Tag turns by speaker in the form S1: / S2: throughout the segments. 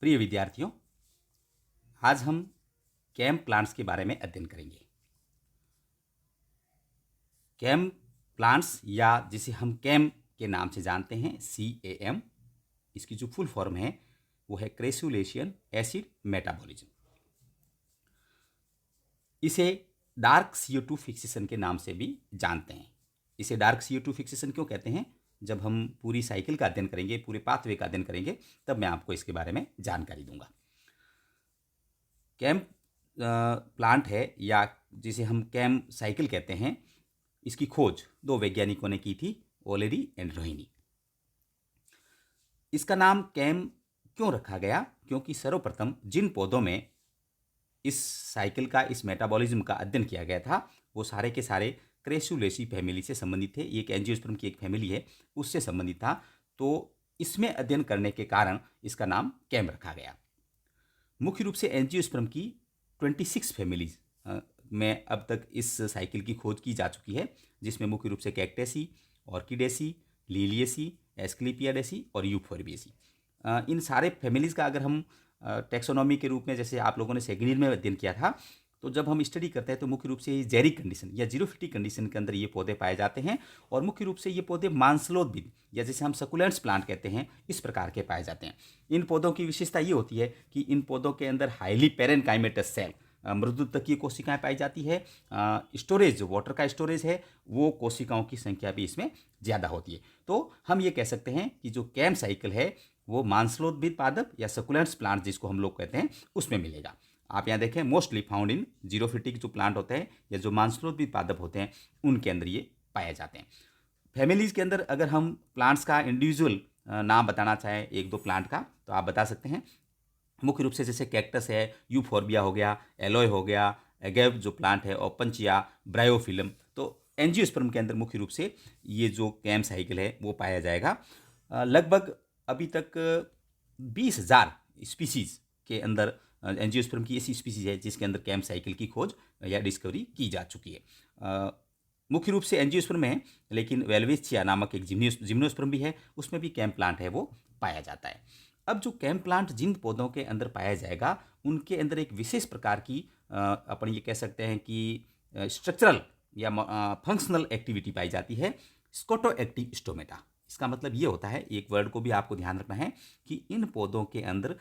S1: प्रिय विद्यार्थियों, आज हम कैम प्लांट्स के बारे में अध्ययन करेंगे। कैम प्लांट्स या जिसे हम कैम के नाम से जानते हैं CAM, इसकी जो फुल फॉर्म है वो है क्रेसुलेशियन एसिड मेटाबॉलिज्म। इसे डार्क CO2 फिक्सेशन के नाम से भी जानते हैं। इसे डार्क CO2 फिक्सेशन क्यों कहते हैं? जब हम पूरी साइकिल का अध्ययन करेंगे, पूरे पाथवे का अध्ययन करेंगे, तब मैं आपको इसके बारे में जानकारी दूंगा। कैम प्लांट है या जिसे हम कैम साइकिल कहते हैं, इसकी खोज दो वैज्ञानिकों ने की थी, ओलेरी एंड रोहिनी। इसका नाम कैम क्यों रखा गया? क्योंकि सर्वप्रथम जिन पौधों में इस साइकिल का, इस मेटाबॉलिज्म का अध्ययन किया गया था, वो सारे के सारे क्रेसुलेसी फैमिली से संबंधित थे। ये एक एंजियोस्पर्म की एक फैमिली है, उससे संबंधित था। तो इसमें अध्ययन करने के कारण इसका नाम कैम रखा गया। मुख्य रूप से एंजियोस्पर्म की 26 फैमिलीज में अब तक इस साइकिल की खोज की जा चुकी है, जिसमें मुख्य रूप से कैक्टेसी, ऑर्किडेसी, लीलियसी, एस्क्लेपियाडेसी और यूफोर्बिएसी। इन सारे फैमिलीज़ का अगर हम टेक्सोनॉमी के रूप में, जैसे आप लोगों ने सेकेंड ईयर में अध्ययन किया था, तो जब हम स्टडी करते हैं तो मुख्य रूप से ये जेरिक कंडीशन या जीरोफिटी कंडीशन के अंदर ये पौधे पाए जाते हैं। और मुख्य रूप से ये पौधे मांसलोद्भिद या जैसे हम सकुलेंट्स प्लांट कहते हैं, इस प्रकार के पाए जाते हैं। इन पौधों की विशेषता ये होती है कि इन पौधों के अंदर हाईली पेरेनकाइमेटस सेल, मृदुतकीय कोशिकाएं पाई जाती है। स्टोरेज, जो वाटर का स्टोरेज है, वो कोशिकाओं की संख्या भी इसमें ज़्यादा होती है। तो हम ये कह सकते हैं कि जो कैम साइकिल है वो मांसलोद्भिद पादप या सकुलेंट्स प्लांट जिसको हम लोग कहते हैं, उसमें मिलेगा। आप यहाँ देखें, मोस्टली फाउंड इन जीरोफिटिक जो प्लांट होते हैं या जो मांसलोद्भिद पादप होते हैं, उनके अंदर ये पाए जाते हैं। फैमिलीज़ के अंदर अगर हम प्लांट्स का इंडिविजुअल नाम बताना चाहें, एक दो प्लांट का, तो आप बता सकते हैं। मुख्य रूप से जैसे कैक्टस है, यूफोर्बिया हो गया, एलोय हो गया, एगेव जो प्लांट है, ओपनचिया, ब्रायोफिलम। तो एंजियोस्पर्म के अंदर मुख्य रूप से ये जो कैम साइकिल है वो पाया जाएगा। लगभग अभी तक 20,000 स्पीसीज के अंदर एंजियोस्पर्म की ऐसी स्पीसीज है जिसके अंदर कैम साइकिल की खोज या डिस्कवरी की जा चुकी है। मुख्य रूप से एंजियोस्पर्म में है, लेकिन वेल्वेशिया नामक एक जिम्नोस्पर्म भी है, उसमें भी कैम प्लांट है वो पाया जाता है। अब जो कैम प्लांट जिन पौधों के अंदर पाया जाएगा, उनके अंदर एक विशेष प्रकार की अपन ये कह सकते हैं कि स्ट्रक्चरल या फंक्शनल एक्टिविटी पाई जाती है, स्कोटोएक्टिव स्टोमेटा। इसका मतलब ये होता है, एक वर्ड को भी आपको ध्यान रखना है, कि इन पौधों के अंदर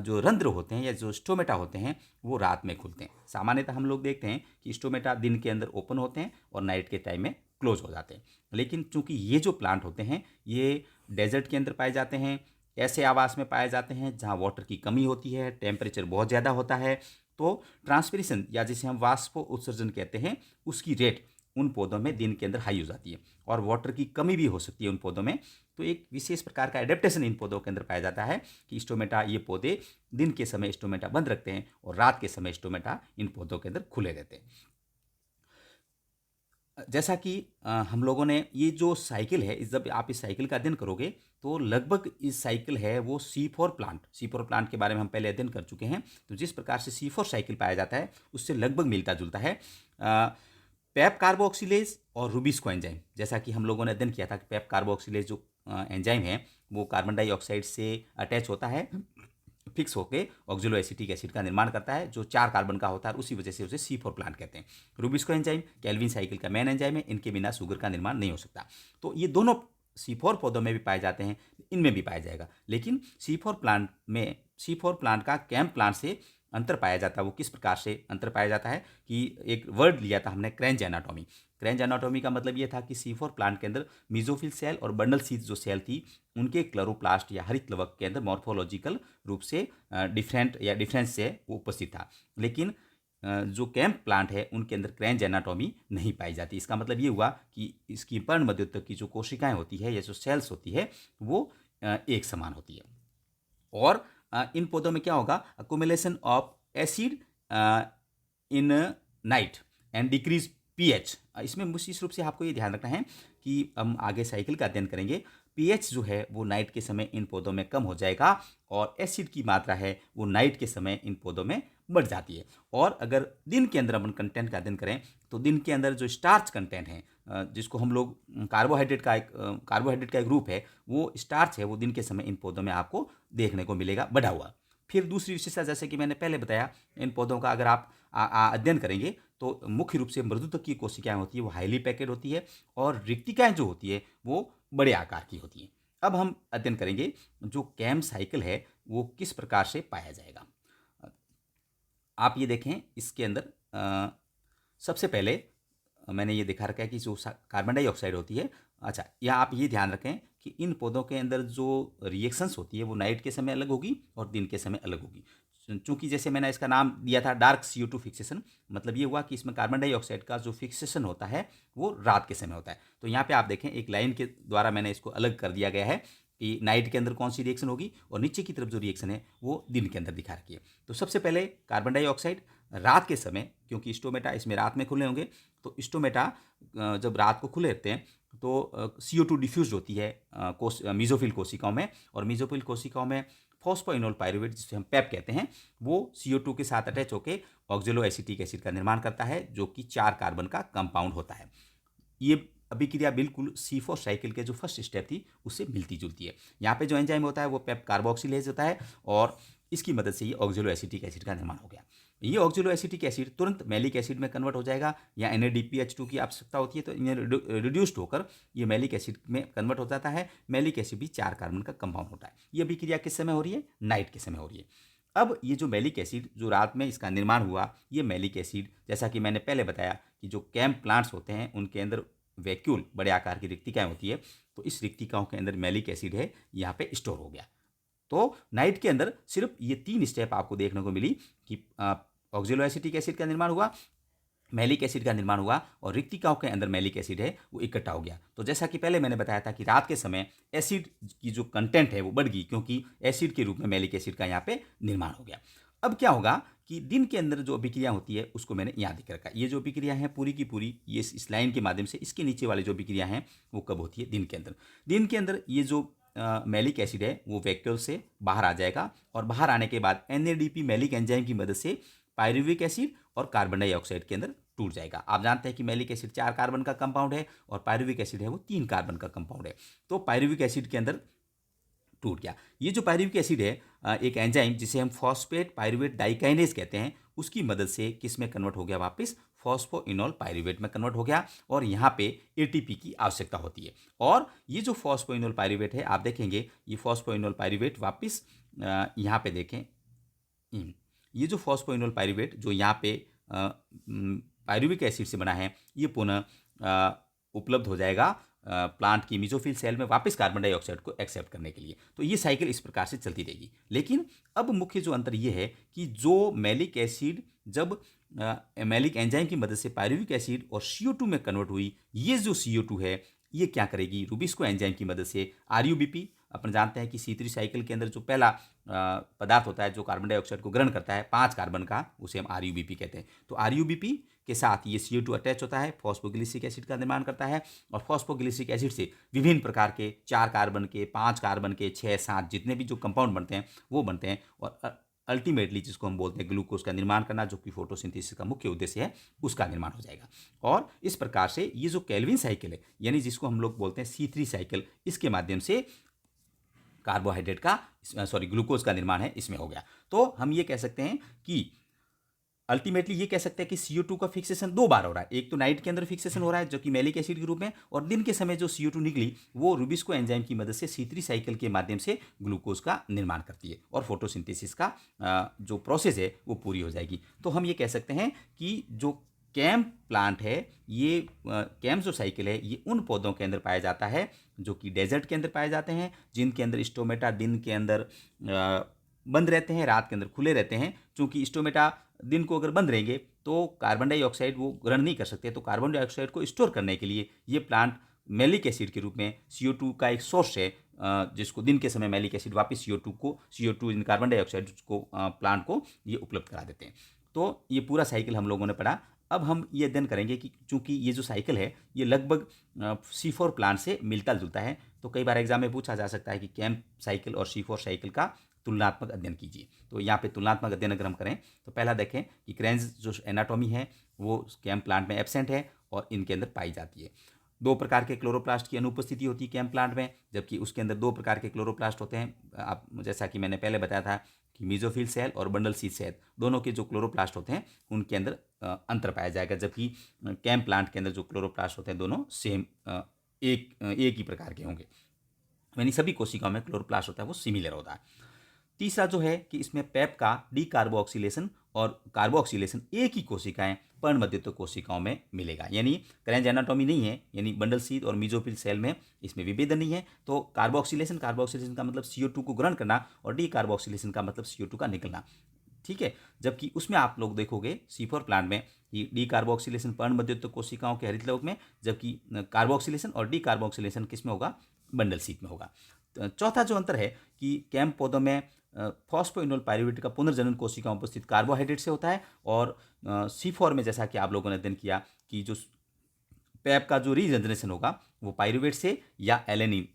S1: जो रंध्र होते हैं या जो स्टोमेटा होते हैं वो रात में खुलते हैं। सामान्यतः हम लोग देखते हैं कि स्टोमेटा दिन के अंदर ओपन होते हैं और नाइट के टाइम में क्लोज हो जाते हैं। लेकिन चूंकि ये जो प्लांट होते हैं ये डेजर्ट के अंदर पाए जाते हैं, ऐसे आवास में पाए जाते हैं जहाँ वाटर की कमी होती है, टेम्परेचर बहुत ज़्यादा होता है, तो ट्रांसपिरेशन या जिसे हम वाष्प उत्सर्जन कहते हैं, उसकी रेट उन पौधों में दिन के अंदर हाई हो जाती है और वाटर की कमी भी हो सकती है उन पौधों में। तो एक विशेष प्रकार का एडेप्टेशन इन पौधों के अंदर पाया जाता है कि स्टोमेटा, ये पौधे दिन के समय स्टोमेटा बंद रखते हैं और रात के समय स्टोमेटा इन पौधों के अंदर खुले रहते हैं। जैसा कि हम लोगों ने ये जो साइकिल है, जब आप इस साइकिल का अध्ययन करोगे तो लगभग इस साइकिल है वो C4 प्लांट के बारे में हम पहले अध्ययन कर चुके हैं। तो जिस प्रकार से C4 साइकिल पाया जाता है उससे लगभग मिलता जुलता है। पेप कार्बोक्सिलेज और रुबिस्को एंजाइम, जैसा कि हम लोगों ने अध्ययन किया था कि पेप कार्बोक्सिलेज जो एंजाइम है वो कार्बन डाइऑक्साइड से अटैच होता है, फिक्स होकर ऑक्सिलो एसिटिक एसिड का निर्माण करता है जो 4 कार्बन का होता है, उसी वजह से उसे C4 प्लांट कहते हैं। रुबिस्को एंजाइम कैल्विन साइकिल का मेन एंजाइम है, इनके बिना शुगर का निर्माण नहीं हो सकता। तो ये दोनों C4 पौधों में भी पाए जाते हैं, इनमें भी पाया जाएगा। लेकिन C4 प्लांट का कैम प्लांट से अंतर पाया जाता है। वो किस प्रकार से अंतर पाया जाता है कि एक वर्ड लिया था हमने, क्रेंज एनाटॉमी। क्रेंज एनाटॉमी का मतलब ये था कि C4 प्लांट के अंदर मीजोफिल सेल और बंडल सीज जो सेल थी, उनके क्लोरोप्लास्ट या हरित लवक के अंदर मॉर्फोलॉजिकल रूप से डिफरेंस से वो उपस्थित था। लेकिन जो कैम्प प्लांट है उनके अंदर क्रेंज एनाटॉमी नहीं पाई जाती। इसका मतलब ये हुआ कि इसकी पर्ण मध्योतक की जो कोशिकाएं होती है या जो सेल्स होती है वो एक समान होती है। और इन पौधों में क्या होगा, accumulation of acid in night and decrease pH. इसमें विशेष रूप से आपको ये ध्यान रखना है कि हम आगे साइकिल का अध्ययन करेंगे, पीएच जो है वो नाइट के समय इन पौधों में कम हो जाएगा और एसिड की मात्रा है वो नाइट के समय इन पौधों में बढ़ जाती है। और अगर दिन के अंदर अपन कंटेंट का अध्ययन करें तो दिन के अंदर जो स्टार्च कंटेंट है, जिसको हम लोग कार्बोहाइड्रेट का एक रूप है, वो स्टार्च है, वो दिन के समय इन पौधों में आपको देखने को मिलेगा बढ़ा हुआ। फिर दूसरी विशेषता, जैसे कि मैंने पहले बताया, इन पौधों का अगर आप अध्ययन करेंगे तो मुख्य रूप से मृदुत्व की कोशिकाएं होती है वो हाईली पैकेड होती है, और रिक्तिकाएं जो होती है वो बड़े आकार की होती हैं। अब हम अध्ययन करेंगे जो कैम साइकिल है वो किस प्रकार से पाया जाएगा। आप ये देखें, इसके अंदर सबसे पहले मैंने ये दिखा रखा है कि जो कार्बन डाइऑक्साइड होती है, अच्छा, यहाँ आप ये ध्यान रखें कि इन पौधों के अंदर जो रिएक्शंस होती है वो नाइट के समय अलग होगी और दिन के समय अलग होगी। चूंकि जैसे मैंने इसका नाम दिया था डार्क CO2 फिक्सेशन, मतलब ये हुआ कि इसमें कार्बन डाइऑक्साइड का जो फिक्सेशन होता है वो रात के समय होता है। तो यहाँ पे आप देखें एक लाइन के द्वारा मैंने इसको अलग कर दिया गया है कि नाइट के अंदर कौन सी रिएक्शन होगी, और नीचे की तरफ जो रिएक्शन है वो दिन के अंदर दिखा रखी है। तो सबसे पहले कार्बन डाइऑक्साइड रात के समय, क्योंकि स्टोमेटा इसमें रात में खुले होंगे, तो स्टोमेटा जब रात को खुले रहते हैं तो CO2 डिफ्यूज होती है मीजोफिल कोशिकाओं में, और मीजोफिल कोशिकाओं में फॉस्फोइनोल पायरुवेट, जिसे हम पैप कहते हैं, वो CO2 के साथ अटैच होकर ऑक्जेलो एसिटिक एसिड का निर्माण करता है, जो कि 4 कार्बन का कंपाउंड होता है। ये अभिक्रिया बिल्कुल C4 साइकिल के जो फर्स्ट स्टेप थी उससे मिलती जुलती है। यहाँ पे जो एंजाइम होता है वो पेप कार्बोक्सिलेज होता है, और इसकी मदद से ये ऑक्जेलो एसिटिक एसिड का निर्माण हो गया। ये ऑक्जेलो एसिटिक एसिड तुरंत मैलिक एसिड में कन्वर्ट हो जाएगा, या NADPH2 की आवश्यकता होती है तो इन्हें रिड्यूस्ड होकर ये मैलिक एसिड में कन्वर्ट हो जाता है। मैलिक एसिड भी 4 कार्बन का कंपाउंड होता है। ये अभिक्रिया किस समय हो रही है? नाइट के समय हो रही है। अब ये जो मैलिक एसिड जो रात में इसका निर्माण हुआ, ये मैलिक एसिड, जैसा कि मैंने पहले बताया कि जो कैम प्लांट्स होते हैं उनके अंदर वैक्यूल बड़े आकार की रिक्तिकाएं होती है, तो इस रिक्तिकाओं के अंदर मैलिक एसिड है यहाँ पे स्टोर हो गया। तो नाइट के अंदर सिर्फ ये 3 स्टेप आपको देखने को मिली कि ऑक्जेलो एसिटिक एसिड का निर्माण हुआ, मैलिक एसिड का निर्माण हुआ, और रिक्तिकाओं के अंदर मैलिक एसिड है वो इकट्ठा हो गया। तो जैसा कि पहले मैंने बताया था कि रात के समय एसिड की जो कंटेंट है वो बढ़ गई, क्योंकि एसिड के रूप में मैलिक एसिड का यहाँ पे निर्माण हो गया। अब क्या होगा कि दिन के अंदर जो अभिक्रिया होती है उसको मैंने यहाँ दिख रखा है। ये जो अभिक्रिया है पूरी की पूरी ये इस लाइन के माध्यम से, इसके नीचे वाली जो अभिक्रिया है वो कब होती है? दिन के अंदर। दिन के अंदर ये जो मैलिक एसिड है वो वैक्यूल से बाहर आ जाएगा, और बाहर आने के बाद NADP मैलिक एंजाइम की मदद से पायरुविक एसिड और कार्बन डाइऑक्साइड के अंदर टूट जाएगा। आप जानते हैं कि मैलिक एसिड 4 कार्बन का कंपाउंड है और पायरुविक एसिड है वो 3 कार्बन का कंपाउंड है। तो पायरुविक एसिड के अंदर टूट गया। ये जो पायरुविक एसिड है एक एंजाइम जिसे हम फॉस्फेट पायरुवेट डाइकाइनेज कहते हैं, उसकी मदद से किस में कन्वर्ट हो गया? वापस फॉस्फोइनोल पायरुवेट में कन्वर्ट हो गया, और यहाँ पे ATP की आवश्यकता होती है। और ये जो फॉस्फोइनोल पायरुवेट है, आप देखेंगे ये फॉस्फोइनोल पायरुवेट वापस यहाँ पे देखें, ये जो फॉस्फोइनोल पायरुवेट जो यहाँ पे पायरुविक एसिड से बना है, ये पुनः उपलब्ध हो जाएगा प्लांट की मीजोफिल सेल में वापस कार्बन डाइऑक्साइड को एक्सेप्ट करने के लिए। तो ये साइकिल इस प्रकार से चलती रहेगी। लेकिन अब मुख्य जो अंतर ये है कि जो मैलिक एसिड जब मैलिक एंजाइम की मदद से पायरुविक एसिड और CO2 में कन्वर्ट हुई, ये जो CO2 है ये क्या करेगी? रुबिस्को एंजाइम की मदद से RUBP, अपन जानते हैं कि C3 साइकिल के अंदर जो पहला पदार्थ होता है जो कार्बन डाइऑक्साइड को ग्रहण करता है 5 कार्बन का, उसे हम RUBP कहते हैं। तो RUBP के साथ ये CO2 अटैच होता है, फॉस्फोग्लिसरिक एसिड का निर्माण करता है, और फॉस्फोग्लिसरिक एसिड से विभिन्न प्रकार के 4 कार्बन के, 5 कार्बन के, 6, 7 जितने भी जो कंपाउंड बनते हैं वो बनते हैं, और अल्टीमेटली जिसको हम बोलते हैं ग्लूकोज का निर्माण करना, जो कि फोटोसिंथेसिस का मुख्य उद्देश्य है, उसका निर्माण हो जाएगा। और इस प्रकार से ये जो केल्विन साइकिल है, यानी जिसको हम लोग बोलते हैं C3 साइकिल, इसके माध्यम से कार्बोहाइड्रेट का ग्लूकोज का निर्माण है इसमें हो गया। तो हम ये कह सकते हैं कि अल्टीमेटली ये कह सकते हैं कि CO2 का फिक्सेशन 2 बार हो रहा है। एक तो नाइट के अंदर फिक्सेशन हो रहा है जो कि मैलिक एसिड के रूप में, और दिन के समय जो CO2 निकली वो रुबिस्को एंजाइम की मदद से C3 साइकिल के माध्यम से ग्लूकोज का निर्माण करती है, और फोटोसिंथेसिस का जो प्रोसेस है वो पूरी हो जाएगी। तो हम ये कह सकते हैं कि जो कैम प्लांट है, ये कैम जो साइकिल है, ये उन पौधों के अंदर पाया जाता है जो कि डेजर्ट के अंदर पाए जाते हैं, जिनके अंदर स्टोमेटा दिन के अंदर बंद रहते हैं, रात के अंदर खुले रहते हैं। चूँकि स्टोमेटा दिन को अगर बंद रहेंगे तो कार्बन डाइऑक्साइड वो ग्रहण नहीं कर सकते, तो कार्बन डाइऑक्साइड को स्टोर करने के लिए ये प्लांट मैलिक एसिड के रूप में CO2 का एक सोर्स है, जिसको दिन के समय मैलिक एसिड वापस CO2 इन कार्बन डाइऑक्साइड को प्लांट को ये उपलब्ध करा देते हैं। तो ये पूरा साइकिल हम लोगों ने पढ़ा। अब हम ये अध्ययन करेंगे कि चूंकि ये जो साइकिल है ये लगभग C4 प्लांट से मिलता जुलता है, तो कई बार एग्जाम में पूछा जा सकता है कि कैम साइकिल और C4 साइकिल का तुलनात्मक अध्ययन कीजिए। तो यहाँ पे तुलनात्मक अध्ययन अगर हम करें तो पहला देखें कि क्रेन्स जो एनाटॉमी है वो कैम प्लांट में एब्सेंट है और इनके अंदर पाई जाती है। 2 प्रकार के क्लोरोप्लास्ट की अनुपस्थिति होती है कैम प्लांट में, जबकि उसके अंदर 2 प्रकार के क्लोरोप्लास्ट होते हैं। आप जैसा कि मैंने पहले बताया था कि मीजोफिल सेल और बंडल सीड सेल दोनों के जो क्लोरोप्लास्ट होते हैं उनके अंदर अंतर पाया जाएगा, जबकि कैम प्लांट के अंदर जो क्लोरोप्लास्ट होते हैं दोनों सेम एक ही प्रकार के होंगे, यानी सभी कोशिकाओं में क्लोरोप्लास्ट होता है वो सिमिलर होता है। तीसरा जो है कि इसमें पैप का डीकार्बोक्सिलेशन और कार्बोक्सिलेशन एक ही कोशिकाएं पर्णमध्यत्व कोशिकाओं में मिलेगा, यानी क्रेंज एनाटॉमी नहीं है, यानी बंडल सीड और मीजोफिल सेल में इसमें विभेदन नहीं है। तो कार्बोक्सिलेशन का मतलब CO2 को ग्रहण करना और डीकार्बोक्सिलेशन का मतलब CO2 का निकलना, ठीक है। जबकि उसमें आप लोग देखोगे C4 प्लांट में कि डीकार्बोक्सिलेशन पर्णमध्यत्व कोशिकाओं के हरित लवक में, जबकि कार्बोक्सिलेशन और डीकार्बोक्सिलेशन किस में होगा, बंडल सीड में होगा। चौथा जो अंतर है कि कैम पौधों में फॉस्फोइनोल पायरुवेट का पुनर्जनन कोशिकाओं में उपस्थित कार्बोहाइड्रेट से होता है, और C4 में जैसा कि आप लोगों ने अध्ययन किया कि जो पैप का जो रीजनरेशन होगा वो पायरुवेट से या एलेनिन,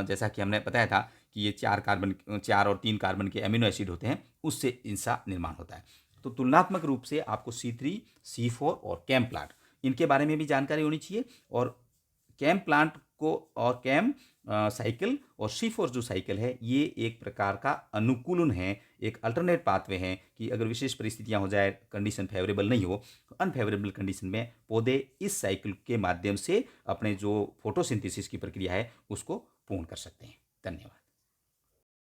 S1: जैसा कि हमने बताया था कि ये 4 और 3 कार्बन के एमिनो एसिड होते हैं, उससे इनका निर्माण होता है। तो तुलनात्मक रूप से आपको C3, C4 और कैम प्लांट इनके बारे में भी जानकारी होनी चाहिए, और कैम प्लांट को और कैम साइकिल और C4 जो साइकिल है ये एक प्रकार का अनुकूलन है, एक अल्टरनेट पाथवे है कि अगर विशेष परिस्थितियां हो जाए, कंडीशन फेवरेबल नहीं हो, तो अनफेवरेबल कंडीशन में पौधे इस साइकिल के माध्यम से अपने जो फोटोसिंथेसिस की प्रक्रिया है उसको पूर्ण कर सकते हैं। धन्यवाद।